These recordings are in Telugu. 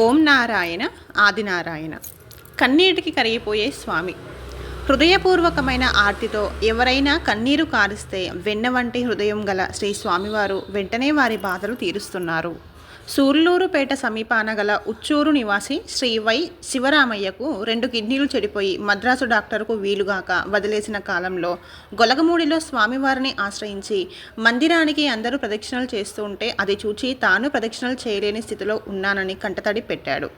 ఓం నారాయణ ఆదినారాయణ. కన్నీటికి కరిగిపోయే స్వామి. హృదయపూర్వకమైన ఆర్తితో ఎవరైనా కన్నీరు కారిస్తే వెన్న వంటి హృదయం గల శ్రీ స్వామివారు వెంటనే వారి బాధలు తీరుస్తున్నారు. సూళ్లూరుపేట సమీపాన గల ఉచ్చూరు నివాసి శ్రీ వై శివరామయ్యకు 2 కిడ్నీలు చెడిపోయి మద్రాసు డాక్టరుకు వీలుగాక వదిలేసిన కాలంలో గొలగమూడిలో స్వామివారిని ఆశ్రయించి మందిరానికి అందరూ ప్రదక్షిణలు చేస్తూ ఉంటే అది చూచి తాను ప్రదక్షిణలు చేయలేని స్థితిలో ఉన్నానని కంటతడి పెట్టాడు.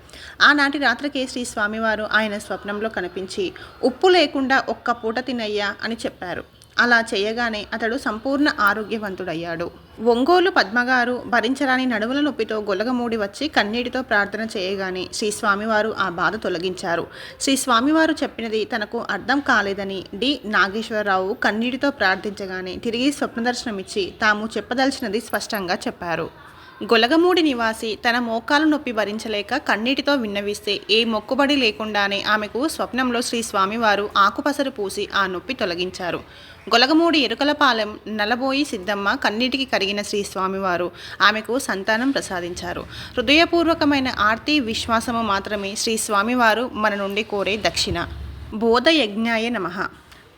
ఆనాటి రాత్రికే శ్రీ స్వామివారు ఆయన స్వప్నంలో కనిపించి ఉప్పు లేకుండా ఒక్క పూట తినయ్యా అని చెప్పారు. అలా చేయగానే అతడు సంపూర్ణ ఆరోగ్యవంతుడయ్యాడు. ఒంగోలు పద్మగారు భరించరాని నడుముల నొప్పితో గొలగమూడి వచ్చి కన్నీటితో ప్రార్థన చేయగానే శ్రీ స్వామివారు ఆ బాధ తొలగించారు. శ్రీ స్వామివారు చెప్పినది తనకు అర్థం కాలేదని డి నాగేశ్వరరావు కన్నీటితో ప్రార్థించగానే తిరిగి స్వప్నదర్శనమిచ్చి తాము చెప్పదలిచినది స్పష్టంగా చెప్పారు. గొలగమూడి నివాసి తన మోకాలు నొప్పి భరించలేక కన్నీటితో విన్నవిస్తే ఏ మొక్కుబడి లేకుండానే ఆమెకు స్వప్నంలో శ్రీ స్వామివారు ఆకుపసరు పూసి ఆ నొప్పి తొలగించారు. గొలగమూడి ఎరుకలపాలెం నలబోయి సిద్ధమ్మ కన్నీటికి కరిగిన శ్రీ స్వామివారు ఆమెకు సంతానం ప్రసాదించారు. హృదయపూర్వకమైన ఆర్తి విశ్వాసము మాత్రమే శ్రీ స్వామివారు మన నుండి కోరే దక్షిణ. బోధయజ్ఞాయ నమః.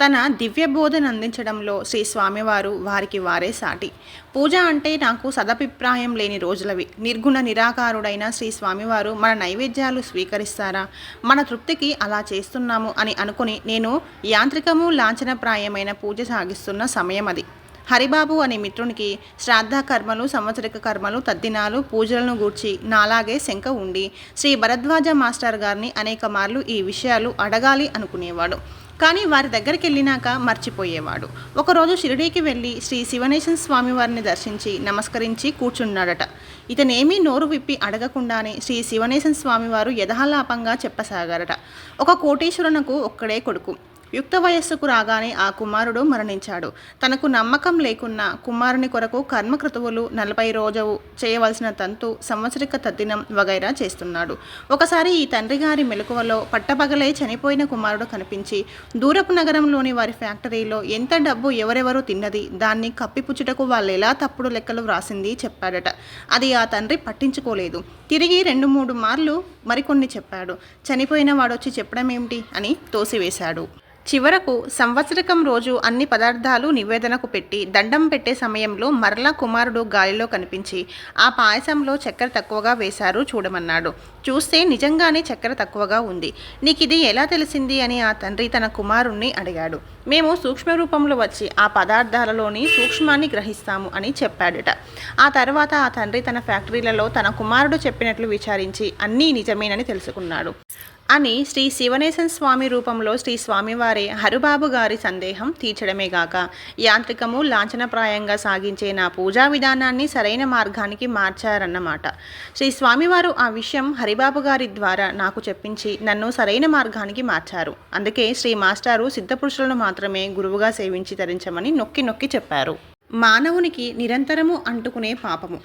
తన దివ్య బోధన అందించడంలో శ్రీ స్వామివారు వారికి వారే సాటి. పూజ అంటే నాకు సదభిప్రాయం లేని రోజులవి. నిర్గుణ నిరాకారుడైన శ్రీ స్వామివారు మన నైవేద్యాలు స్వీకరిస్తారా, మన తృప్తికి అలా చేస్తున్నాము అని అనుకుని నేను యాంత్రికము లాంఛనప్రాయమైన పూజ సాగిస్తున్న సమయం అది. హరిబాబు అనే మిత్రునికి శ్రాద్ధ కర్మలు, సంవత్సరిక కర్మలు, తద్దినాలు, పూజలను గూర్చి నాలాగే శంక ఉండి శ్రీ భరద్వాజ మాస్టర్ గారిని అనేక మార్లు ఈ విషయాలు అడగాలి అనుకునేవాడు. కానీ వారి దగ్గరికి వెళ్ళినాక మర్చిపోయేవాడు. ఒకరోజు షిరిడీకి వెళ్ళి శ్రీ శివనేశన్ స్వామివారిని దర్శించి నమస్కరించి కూర్చున్నాడట. ఇతనేమీ నోరు విప్పి అడగకుండానే శ్రీ శివనేశన్ స్వామివారు యథాలాపంగా చెప్పసాగారట. ఒక కోటీశ్వరునకు ఒక్కడే కొడుకు. యుక్త వయస్సుకు రాగానే ఆ కుమారుడు మరణించాడు. తనకు నమ్మకం లేకున్నా కుమారుని కొరకు కర్మకృతువులు 40 రోజు చేయవలసిన తంతు, సంవత్సరిక తద్దినం వగైరా చేస్తున్నాడు. ఒకసారి ఈ తండ్రి గారి మెలకువలో పట్టపగలే చనిపోయిన కుమారుడు కనిపించి దూరపు నగరంలోని వారి ఫ్యాక్టరీలో ఎంత డబ్బు ఎవరెవరు తిన్నది, దాన్ని కప్పిపుచ్చుటకు వాళ్ళు ఎలా తప్పుడు లెక్కలు వ్రాసింది చెప్పాడట. అది ఆ తండ్రి పట్టించుకోలేదు. తిరిగి 2-3 మార్లు మరికొన్ని చెప్పాడు. చనిపోయిన వాడొచ్చి చెప్పడం ఏమిటి అని తోసివేశాడు. చివరకు సంవత్సరకం రోజు అన్ని పదార్థాలు నివేదనకు పెట్టి దండం పెట్టే సమయంలో మరలా కుమారుడు గాలిలో కనిపించి ఆ పాయసంలో చక్కెర తక్కువగా వేశారు చూడమన్నాడు. చూస్తే నిజంగానే చక్కెర తక్కువగా ఉంది. నీకిది ఎలా తెలిసింది అని ఆ తండ్రి తన కుమారుణ్ణి అడిగాడు. మేము సూక్ష్మ రూపంలో వచ్చి ఆ పదార్థాలలోని సూక్ష్మాన్ని గ్రహిస్తాము అని చెప్పాడట. ఆ తర్వాత ఆ తండ్రి తన ఫ్యాక్టరీలలో తన కుమారుడు చెప్పినట్లు విచారించి అన్నీ నిజమేనని తెలుసుకున్నాడు అని శ్రీ శివనేశన్ స్వామి రూపంలో శ్రీ స్వామివారే హరిబాబు గారి సందేహం తీర్చడమే గాక యాంత్రికము లాంఛనప్రాయంగా సాగించే నా పూజా విధానాన్ని సరైన మార్గానికి మార్చారన్నమాట. శ్రీ స్వామివారు ఆ విషయం హరిబాబు గారి ద్వారా నాకు చెప్పించి నన్ను సరైన మార్గానికి మార్చారు. అందుకే శ్రీ మాస్టారు సిద్ధపురుషులను మాత్రమే గురువుగా సేవించి తరించమని నొక్కి నొక్కి చెప్పారు. మానవునికి నిరంతరము అంటుకునే పాపము.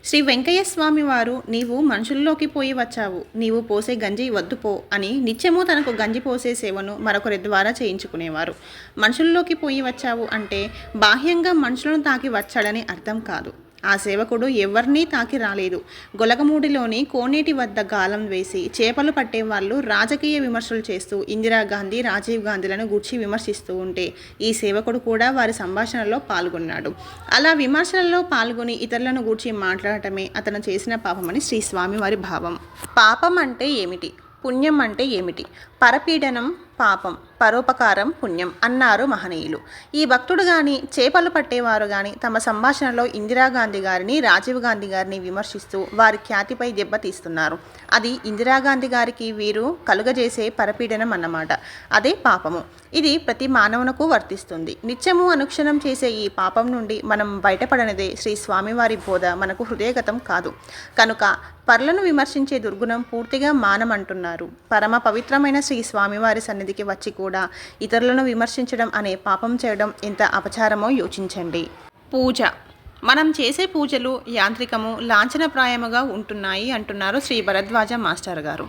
శ్రీ వెంకయ్య స్వామి వారు నీవు మనుషుల్లోకి పోయి వచ్చావు, నీవు పోసే గంజి వద్దుపో అని నిత్యము తనకు గంజి పోసే సేవను మరొకరి ద్వారా చేయించుకునేవారు. మనుషుల్లోకి పోయి వచ్చావు అంటే బాహ్యంగా మనుషులను తాకి వచ్చాడని అర్థం కాదు. ఆ సేవకుడు ఎవరినీ తాకి రాలేదు. గొలగమూడిలోని కోనేటి వద్ద గాలం వేసి చేపలు పట్టేవాళ్ళు రాజకీయ విమర్శలు చేస్తూ ఇందిరాగాంధీ, రాజీవ్ గాంధీలను గూర్చి విమర్శిస్తూ ఉంటే ఈ సేవకుడు కూడా వారి సంభాషణలో పాల్గొన్నాడు. అలా విమర్శలలో పాల్గొని ఇతరులను గూర్చి మాట్లాడటమే అతను చేసిన పాపమని శ్రీ స్వామివారి భావం. పాపం అంటే ఏమిటి, పుణ్యం అంటే ఏమిటి? పరపీడనం పాపం, పరోపకారం పుణ్యం అన్నారు మహనీయులు. ఈ భక్తుడు కానీ చేపలు పట్టేవారు కానీ తమ సంభాషణలో ఇందిరాగాంధీ గారిని, రాజీవ్ గాంధీ గారిని విమర్శిస్తూ వారి ఖ్యాతిపై దెబ్బతీస్తున్నారు. అది ఇందిరాగాంధీ గారికి వీరు కలుగజేసే పరపీడనం అన్నమాట. అదే పాపము. ఇది ప్రతి మానవునకు వర్తిస్తుంది. నిత్యము అనుక్షణం చేసే ఈ పాపం నుండి మనం బయటపడనిదే శ్రీ స్వామివారి బోధ మనకు హృదయగతం కాదు. కనుక పరులను విమర్శించే దుర్గుణం పూర్తిగా మానమంటున్నారు. పరమ పవిత్రమైన శ్రీ స్వామివారి సన్నిధికి వచ్చి కూడా ఇతరులను విమర్శించడం అనే పాపం చేయడం ఎంత అపచారమో యోచించండి. పూజ. మనం చేసే పూజలు యాంత్రికము లాంఛనప్రాయముగా ఉంటున్నాయి అంటున్నారు శ్రీ భరద్వాజ మాస్టర్ గారు.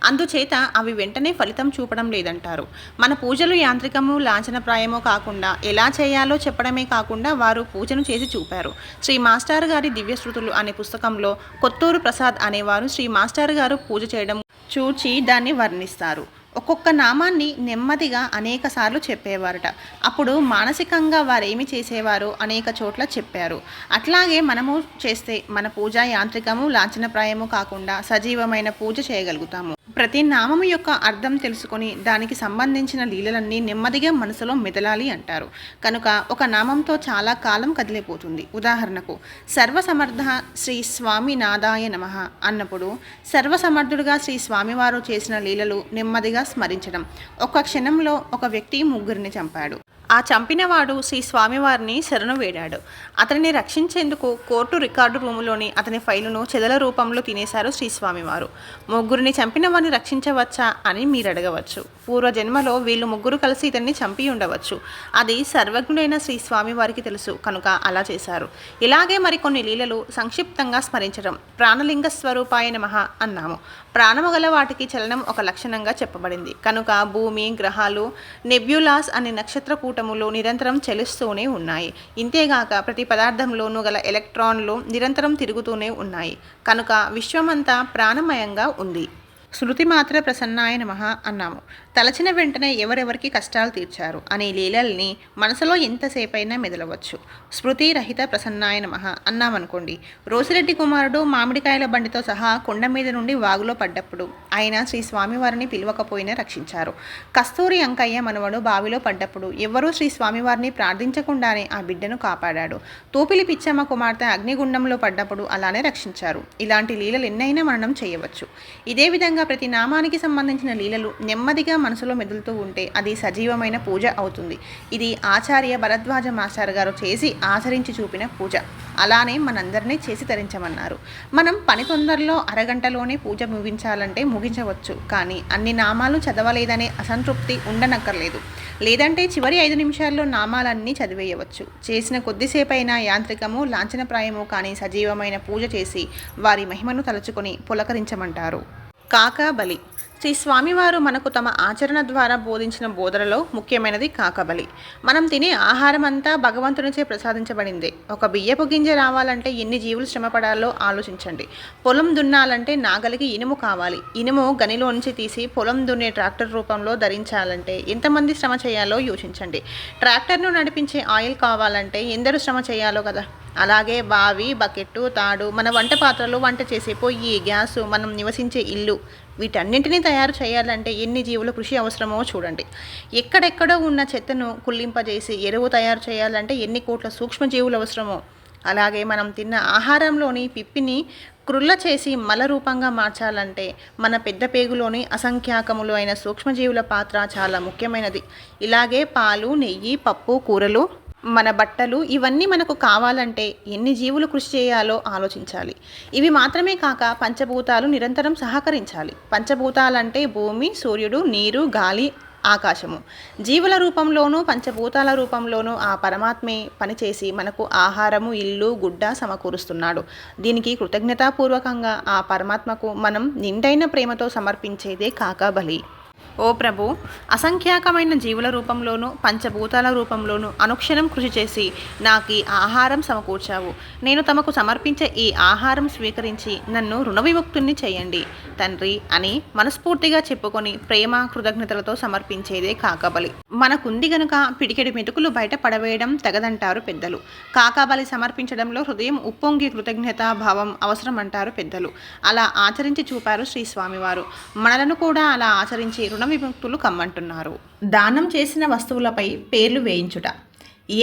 అందుచేత అవి వెంటనే ఫలితం చూపడం లేదంటారు. మన పూజలు యాంత్రికము లాంఛనప్రాయము కాకుండా ఎలా చేయాలో చెప్పడమే కాకుండా వారు పూజను చేసి చూపారు. శ్రీ మాస్టర్ గారి దివ్యశ్రుతులు అనే పుస్తకంలో కొత్తూరు ప్రసాద్ అనేవారు శ్రీ మాస్టర్ గారు పూజ చేయడం చూచి దాన్ని వర్ణిస్తారు. ఒక్కొక్క నామాన్ని నెమ్మదిగా అనేక సార్లు చెప్పేవారట. అప్పుడు మానసికంగా వారేమి చేసేవారో అనేక చోట్ల చెప్పారు. అట్లాగే మనము చేస్తే మన పూజ యాంత్రికము లాంఛనప్రాయము కాకుండా సజీవమైన పూజ చేయగలుగుతాము. ప్రతి నామము యొక్క అర్థం తెలుసుకొని దానికి సంబంధించిన లీలలన్నీ నెమ్మదిగా మనసులో మెదలాలి అంటారు. కనుక ఒక నామంతో చాలా కాలం కదిలిపోతుంది. ఉదాహరణకు సర్వసమర్థ శ్రీ స్వామి నాదాయ నమః అన్నప్పుడు సర్వసమర్థుడుగా శ్రీ స్వామివారు చేసిన లీలలు నెమ్మదిగా స్మరించడం. ఒక క్షణంలో ఒక వ్యక్తి ముగ్గురిని చంపాడు. ఆ చంపినవాడు శ్రీ స్వామివారిని శరణు వేడాడు. అతనిని రక్షించేందుకు కోర్టు రికార్డు రూములోని అతని ఫైలును చెదల రూపంలో తినేశారు శ్రీ స్వామివారు. ముగ్గురిని చంపిన వారిని రక్షించవచ్చా అని మీరు అడగవచ్చు. పూర్వజన్మలో వీళ్ళు ముగ్గురు కలిసి ఇతన్ని చంపి ఉండవచ్చు. అది సర్వజ్ఞుడైన శ్రీ స్వామివారికి తెలుసు కనుక అలా చేశారు. ఇలాగే మరికొన్ని లీలలు సంక్షిప్తంగా స్మరించడం. ప్రాణలింగ స్వరూపాయ నమః అన్నాము. ప్రాణము గల వాటికి చలనం ఒక లక్షణంగా చెప్పబడింది కనుక భూమి, గ్రహాలు, నెబ్యులాస్ అనే నక్షత్ర కూటములు నిరంతరం చలిస్తూనే ఉన్నాయి. ఇంతేగాక ప్రతి పదార్థంలోనూ గల ఎలక్ట్రాన్లు నిరంతరం తిరుగుతూనే ఉన్నాయి కనుక విశ్వమంతా ప్రాణమయంగా ఉంది. శృతి మాత్ర ప్రసన్నాయ నమః అన్నాము. తలచిన వెంటనే ఎవరెవరికి కష్టాలు తీర్చారు అనే లీలల్ని మనసులో ఎంతసేపైనా మెదలవచ్చు. స్మృతి రహిత ప్రసన్నాయ నమః అన్నామనుకోండి. రోసిరెడ్డి కుమారుడు మామిడికాయల బండితో సహా కొండ మీద నుండి వాగులో పడ్డప్పుడు ఆయన శ్రీ స్వామివారిని పిలవకపోయినా రక్షించారు. కస్తూరి అంకయ్య మనవడు బావిలో పడ్డప్పుడు ఎవరూ శ్రీ స్వామివారిని ప్రార్థించకుండానే ఆ బిడ్డను కాపాడాడు. తూపిలి పిచ్చమ్మ కుమార్తె అగ్నిగుండంలో పడ్డప్పుడు అలానే రక్షించారు. ఇలాంటి లీలలు ఎన్నైనా మనం చేయవచ్చు. ఇదే విధంగా ప్రతి నామానికి సంబంధించిన లీలలు నెమ్మదిగా మనసులో మెదులుతూ ఉంటే అది సజీవమైన పూజ అవుతుంది. ఇది ఆచార్య భరద్వాజ మాస్టర్ గారు చేసి ఆచరించి చూపిన పూజ. అలానే మనందరినీ చేసి తరించమన్నారు. మనం పని తొందరలో అరగంటలోనే పూజ ముగించాలంటే ముగించవచ్చు. కానీ అన్ని నామాలు చదవలేదనే అసంతృప్తి ఉండనక్కర్లేదు. లేదంటే చివరి 5 నిమిషాల్లో నామాలన్నీ చదివేయవచ్చు. చేసిన కొద్దిసేపైనా యాంత్రికము లాంఛనప్రాయము కానీ సజీవమైన పూజ చేసి వారి మహిమను తలుచుకొని పులకరించమంటారు. కాకా బలి. శ్రీ స్వామివారు మనకు తమ ఆచరణ ద్వారా బోధించిన బోధనలో ముఖ్యమైనది కాకబలి. మనం తినే ఆహారం అంతా భగవంతునిచే ప్రసాదించబడిందే. ఒక బియ్యపు గింజ రావాలంటే ఎన్ని జీవులు శ్రమపడాలో ఆలోచించండి. పొలం దున్నాలంటే నాగలికి ఇనుము కావాలి. ఇనుము గనిలో నుంచి తీసి పొలం దున్నే ట్రాక్టర్ రూపంలో ధరించాలంటే ఎంతమంది శ్రమ చేయాలో యోచించండి. ట్రాక్టర్ను నడిపించే ఆయిల్ కావాలంటే ఎందరు శ్రమ చేయాలో కదా. అలాగే బావి, బకెట్టు, తాడు, మన వంట పాత్రలు, వంట చేసే పొయ్యి, గ్యాసు, మనం నివసించే ఇల్లు వీటన్నింటినీ తయారు చేయాలంటే ఎన్ని జీవుల కృషి అవసరమో చూడండి. ఎక్కడెక్కడో ఉన్న చెత్తను కుళ్ళింపజేసి ఎరువు తయారు చేయాలంటే ఎన్ని కోట్ల సూక్ష్మజీవులు అవసరమో. అలాగే మనం తిన్న ఆహారంలోని పిప్పిని క్రుళ్ళ చేసి మల రూపంగా మార్చాలంటే మన పెద్ద పేగులోని అసంఖ్యాకములు అయిన సూక్ష్మజీవుల పాత్ర చాలా ముఖ్యమైనది. ఇలాగే పాలు, నెయ్యి, పప్పు, కూరలు, మన బట్టలు ఇవన్నీ మనకు కావాలంటే ఎన్ని జీవులు కృషి చేయాలో ఆలోచించాలి. ఇవి మాత్రమే కాక పంచభూతాలు నిరంతరం సహకరించాలి. పంచభూతాలంటే భూమి, సూర్యుడు, నీరు, గాలి, ఆకాశము. జీవుల రూపంలోనూ పంచభూతాల రూపంలోనూ ఆ పరమాత్మే పనిచేసి మనకు ఆహారము, ఇల్లు, గుడ్డ సమకూరుస్తున్నాడు. దీనికి కృతజ్ఞతాపూర్వకంగా ఆ పరమాత్మకు మనం నిండైన ప్రేమతో సమర్పించేదే కాకాబలి. ఓ ప్రభు, అసంఖ్యాకమైన జీవుల రూపంలోనూ పంచభూతాల రూపంలోనూ అనుక్షణం కృషి చేసి నాకు ఈ ఆహారం సమకూర్చావు. నేను తమకు సమర్పించే ఈ ఆహారం స్వీకరించి నన్ను రుణ విముక్తుణ్ణి చేయండి తండ్రి అని మనస్ఫూర్తిగా చెప్పుకొని ప్రేమ కృతజ్ఞతలతో సమర్పించేదే కాకాబలి. మనకుంది గనుక పిడికెడి మెతుకులు బయట పడవేయడం తగదంటారు పెద్దలు. కాకాబలి సమర్పించడంలో హృదయం ఉప్పొంగి కృతజ్ఞతా భావం అవసరం అంటారు పెద్దలు. అలా ఆచరించి చూపారు శ్రీ స్వామివారు. మనలను కూడా అలా ఆచరించి రుణ విముక్తులు కమ్మంటున్నారు. దానం చేసిన వస్తువులపై పేర్లు వేయించుట.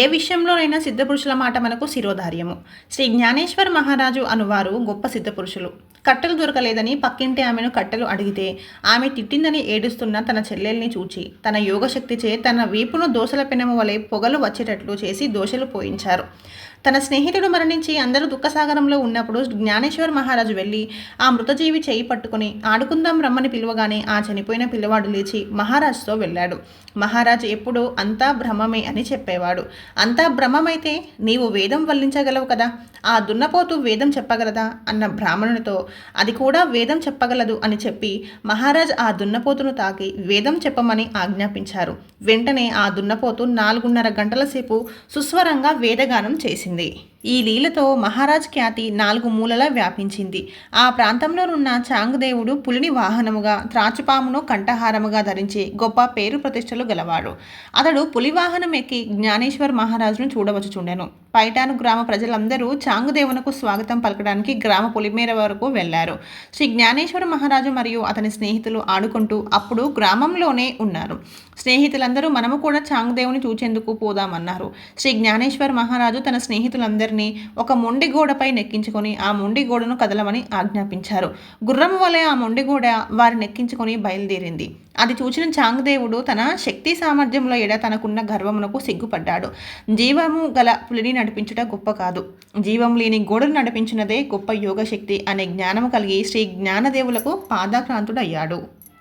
ఏ విషయంలోనైనా సిద్ధపురుషుల మాట మనకు శిరోధార్యము. శ్రీ జ్ఞానేశ్వర మహారాజు అనువారు గొప్ప సిద్ధపురుషులు. కట్టెలు దొరకలేదని పక్కింటి ఆమెను కట్టెలు అడిగితే ఆమె తిట్టిందని ఏడుస్తున్న తన చెల్లెల్ని చూచి తన యోగశక్తిచే తన వీపును దోశల పెనము వలె పొగలు వచ్చేటట్లు చేసి దోశలు పోయించారు. తన స్నేహితుడు మరణించి అందరూ దుఃఖసాగరంలో ఉన్నప్పుడు జ్ఞానేశ్వర్ మహారాజు వెళ్ళి ఆ మృతజీవి చేయి పట్టుకుని ఆడుకుందాం రమ్మని పిలువగానే ఆ చనిపోయిన పిల్లవాడు లేచి మహారాజుతో వెళ్ళాడు. మహారాజు ఎప్పుడూ అంతా భ్రమమే అని చెప్పేవాడు. అంతా భ్రమమైతే నీవు వేదం వల్లించగలవు కదా, ఆ దున్నపోతు వేదం చెప్పగలదా అన్న బ్రాహ్మణునితో అది కూడా వేదం చెప్పగలదు అని చెప్పి మహారాజ్ ఆ దున్నపోతును తాకి వేదం చెప్పమని ఆజ్ఞాపించారు. వెంటనే ఆ దున్నపోతు 4.5 గంటల సేపు సుస్వరంగా వేదగానం చేసింది. ఈ లీలతో మహారాజ్ ఖ్యాతి 4 మూలలా వ్యాపించింది. ఆ ప్రాంతంలోనున్న చాంగుదేవుడు పులిని వాహనముగా, త్రాచుపామును కంఠహారముగా ధరించి గొప్ప పేరు ప్రతిష్టలు గలవాడు. అతడు పులి వాహనం ఎక్కి జ్ఞానేశ్వర్ మహారాజును చూడవచ్చుచుండెను. పైటాను గ్రామ ప్రజలందరూ చాంగుదేవునకు స్వాగతం పలకడానికి గ్రామ పులిమేర వరకు వెళ్లారు. శ్రీ జ్ఞానేశ్వర మహారాజు మరియు అతని స్నేహితులు ఆడుకుంటూ అప్పుడు గ్రామంలోనే ఉన్నారు. స్నేహితులందరూ మనము కూడా చాంగుదేవుని చూచేందుకు పోదామన్నారు. శ్రీ జ్ఞానేశ్వర్ మహారాజు తన స్నేహితులందరినీ ఒక మొండి గోడపై నెక్కించుకొని ఆ మొండి గోడను కదలమని ఆజ్ఞాపించారు. గుర్రము వలె ఆ మొండి గోడ వారిని నెక్కించుకొని బయలుదేరింది. అది చూచిన చాంగుదేవుడు తన శక్తి సామర్థ్యంలో ఎడ తనకున్న గర్వమునకు సిగ్గుపడ్డాడు. జీవము గల పులిని నడిపించుట గొప్ప కాదు, జీవం లేని గోడను నడిపించినదే గొప్ప యోగశక్తి అనే జ్ఞానము కలిగి శ్రీ జ్ఞానదేవులకు పాదాక్రాంతుడయ్యాడు.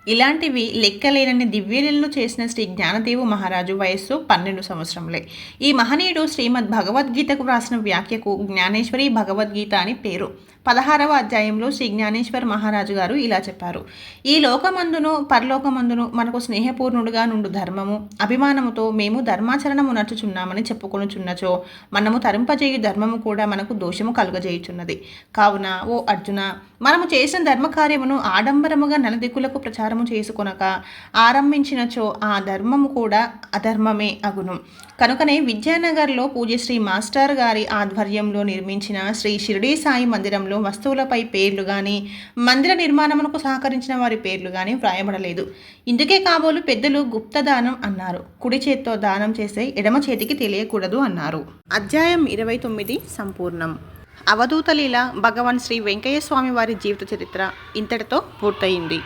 ఇలాంటివి లెక్కలేనన్ని దివ్యలీలలు చేసిన శ్రీ జ్ఞానదేవు మహారాజు వయస్సు 12 సంవత్సరములే. ఈ మహనీయుడు శ్రీమద్ భగవద్గీతకు వ్రాసిన వ్యాఖ్యకు జ్ఞానేశ్వరి భగవద్గీత అని పేరు. 16వ అధ్యాయంలో శ్రీ జ్ఞానేశ్వర్ మహారాజు గారు ఇలా చెప్పారు: ఈ లోకమందును పరలోకమందును మనకు స్నేహపూర్ణుడుగా నుండు ధర్మము అభిమానముతో మేము ధర్మాచరణము నడుచుచున్నామని చెప్పుకొనుచున్నచో మనము తరింపజేయు ధర్మము కూడా మనకు దోషము కలుగజేయుచున్నది. కావున ఓ అర్జున, మనము చేసిన ధర్మకార్యమును ఆడంబరముగా నలుదిక్కులకు ప్రచారము చేసుకొనక ఆరంభించినచో ఆ ధర్మము కూడా అధర్మమే అగును. కనుకనే విద్యానగర్లో పూజ్యశ్రీ మాస్టర్ గారి ఆధ్వర్యంలో నిర్మించిన శ్రీ షిరిడీ సాయి మందిరంలో వస్తువులపై పేర్లు కానీ మందిర నిర్మాణమునకు సహకరించిన వారి పేర్లు కానీ వ్రాయబడలేదు. ఇందుకే కాబోలు పెద్దలు గుప్తదానం అన్నారు. కుడి చేత్తో దానం చేస్తే ఎడమ చేతికి తెలియకూడదు అన్నారు. అధ్యాయం 29 సంపూర్ణం. అవధూత లీల భగవాన్ శ్రీ వెంకయ్య స్వామి వారి జీవిత చరిత్ర ఇంతటితో పూర్తయింది.